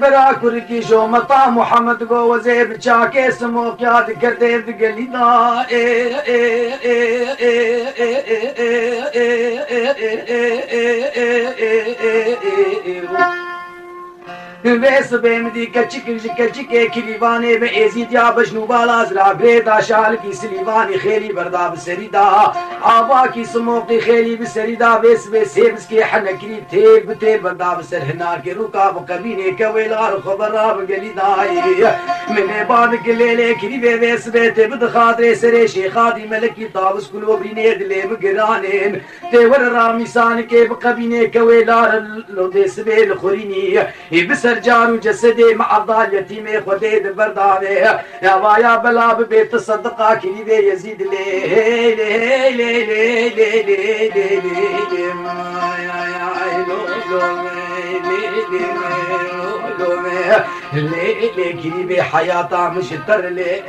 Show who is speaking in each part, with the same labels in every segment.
Speaker 1: برا كركي شو مطا محمد قو وزيب شاكي سمو قياد كردي بقلينا بس بمدي كچك كليواني بازيد يا بشنو بالا زرا بريدا شال کی سلیوانی خيلي بردا بسريدا آوا کی سموقي خيلي بسريدا بس بس کی حنكري تيل بتيل بردا بسر هنار کے رکا بقبينه كويلار خبر بقليداي من بعد كليله كري بس بيت بد خاطر سر شيخادي ملكي طاوس كلو بينه دلي بقرانين تور راميسان کے بقبينه كويلار لو دس بيل خوريني بس جارو جسدي مع الضال يتيمي خديد برداني يا بايا بلا ببيت الصدقة كلي بي يزيد لي لي لي لي لي لي لي لي لي كلي بي حياتها مش تر لي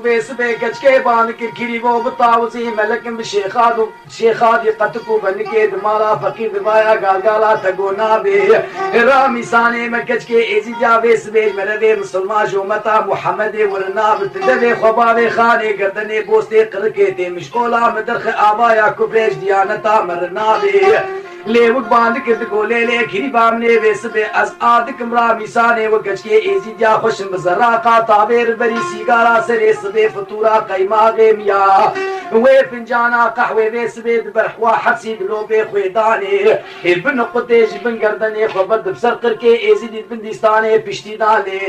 Speaker 1: बेस बे गज के बान के खिरी वो बताओ सी मलकम शेखादी कतकू बन के दमाला फकीर दबाया गालगाला तगोना बे रामी साने में गज के एजी जावेस बे मरदे मुसलमान जो मता मुहम्मद वरना बतदे खबावे खाने गर्दने बोस्ते करके ते मिशकोला मदरख आबा या कुबरेश दियानता मरना बे लेवुक बांध के गोले ले खिरी बामने वेस बे अज आद कमरा मिसाने वो गज के एजी जा खुश मजरा का ताबेर बरी सिगारा सरे सदे फतूरा कैमा गेमिया वे फिंजाना कहवे वेस बे बरखवा हसी दलो बे खुदाने इब्न कुतेज बन गर्दने खबद बसर करके एजी दी बंदिस्ताने पिश्ती डाले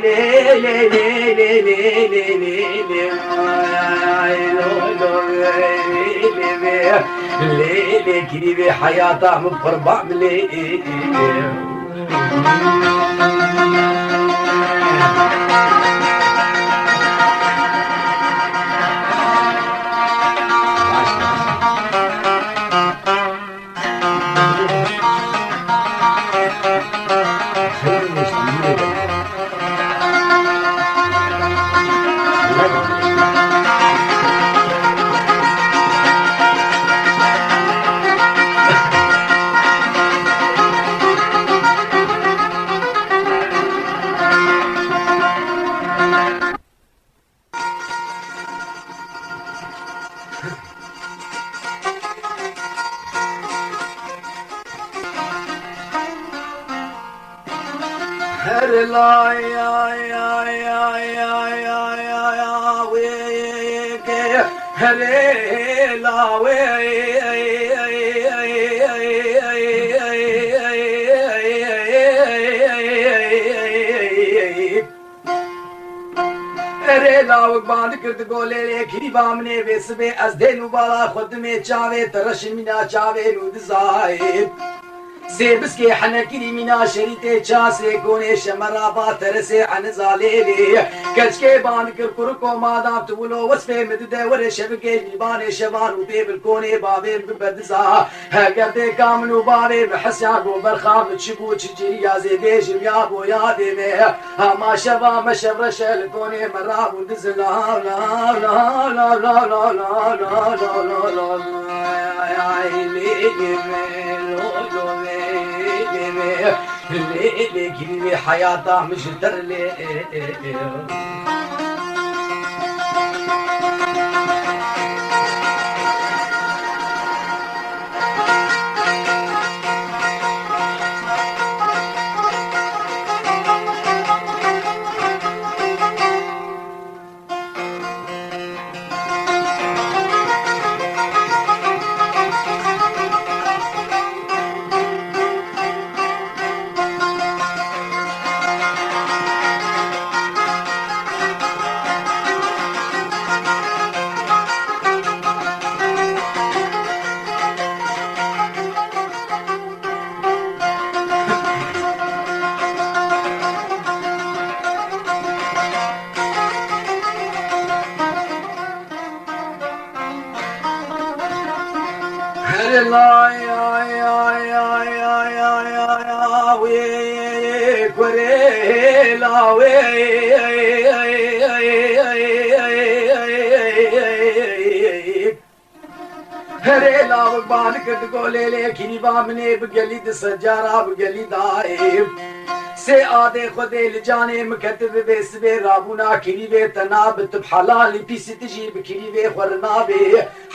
Speaker 1: ले ले ले ले ले ले ले ले ले खिरी बे حياته مفربع ملي هر لا يا يا يا يا يا يا يا ويك هر لا ارے لاو باند کرد گولے لے کھری بامنے ویسبے از دینو بالا خود میں چاوے ترش منا چاوے نود زائب زيبس كي حنكري منا شريتي چاسي گوني شمرابا ترسي عن زاليلي كچكي بانكر كركو مادام تولو وصفه مدده ور شبكي جيباني شبان وبيب الكوني بابي ببدزا هكذا كامنو بابي بحسيان وبرخام تشبو تشجيري يا زيدي جميا بو يادي بي ما شبا ما شبرش الكوني مراب ودز لا لا لا لا لا لا لا لا لا لا ليه كلمة حياته مش درلي لا يا يا يا يا يا يا يا وي كوري لا وي هري لا بان كد گولے لے کھنی بامنے بگلی د سجارا بگلی دائب سے آدے خودے لجانے مکتب بسبے رابونا کھنی بے تناب تب حلال پیس تجیب کھنی بے خورنا بے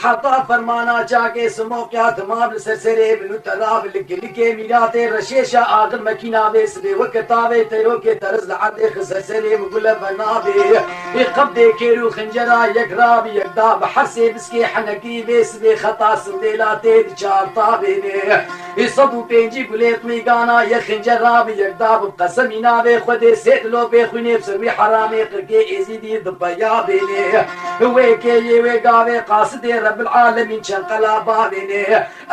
Speaker 1: حتا فرمانا چاکے سمو کیا تمام سرسرے منو تراب لکے میراتے رشیشا آدم مکینا بے سبے وکتاوے تیرو کے طرز لعدے خسرسرے مگل بنا بے قبدے کیرو خنجرہ یک راب یک داب حرسے بسکے حنکی بے سبے خطا سندیلاتے چارتا بے نے صبو پینجی گلیت میں گانا یک خنجر راب یک داب قسمی ناوے خودے سید لو بے خونے بسروی حرامے کرکے ایزیدی دبیا بے نے وے کے یہ وے گاوے قاصد رب العالمین چنقلا بابے نے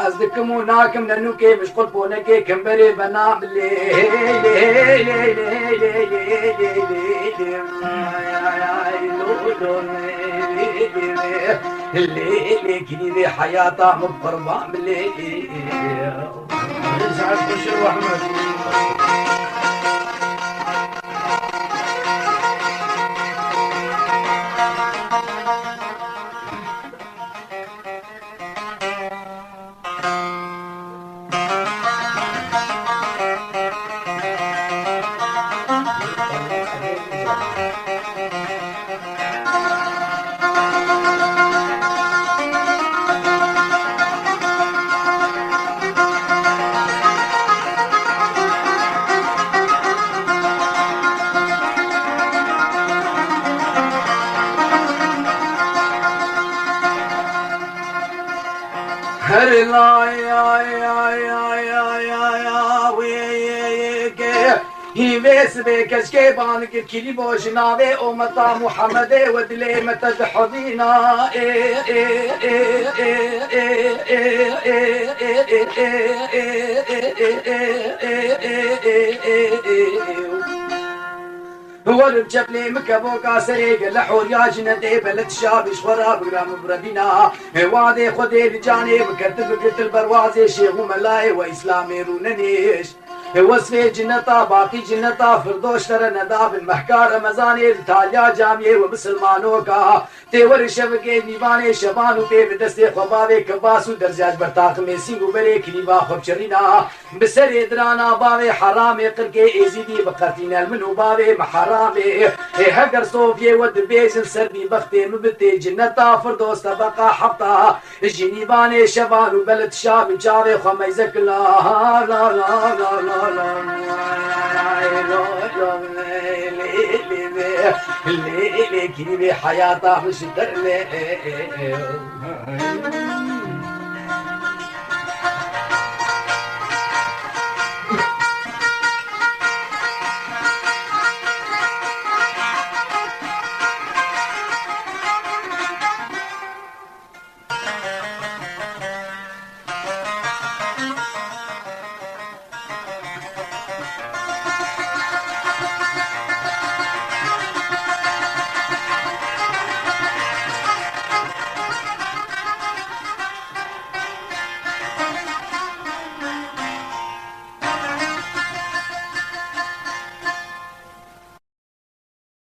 Speaker 1: از دکمو ناکم ننو کے مشقل پونے کے کمبرے بنام لے لے لے لے لے لے لے لے لے حياته مقربة ملي يسعد بشر واحمد हर लाया या या या या या वे के ही वेस बे कशके बान के खिली बोश नावे ओ मता मुहम्मद वदले मत हदीना ए ए ए ए ए ورد جبلي مكبوكا سريق اللحور يا جنتي بلد شابش ورا برام بربينا وادي خدي لجانب كتب قتل بروازي شيخ ملاي وإسلامي روننيش وصفه جنتا باقی جنتا فردوش تر نداب المحکار رمضان تالیا جامعه و مسلمانوں کا تیور شب کے دیوانے شبانو پہ بدست خباب کباسو درجاج برطاق میں سنگو برے کلیبا خبچرینا بسر ادرانا باوے حرام کر کے ایزیدی بقرتین المنو باوے محرام ہگر صوفی ود بیزن سردی بخت مبت جنتا فردوس طبقہ حبتا جنیبان شبانو بلد شاب جاوے خمیزک لا لا لا لا ليلي كيبي حياته مش درلي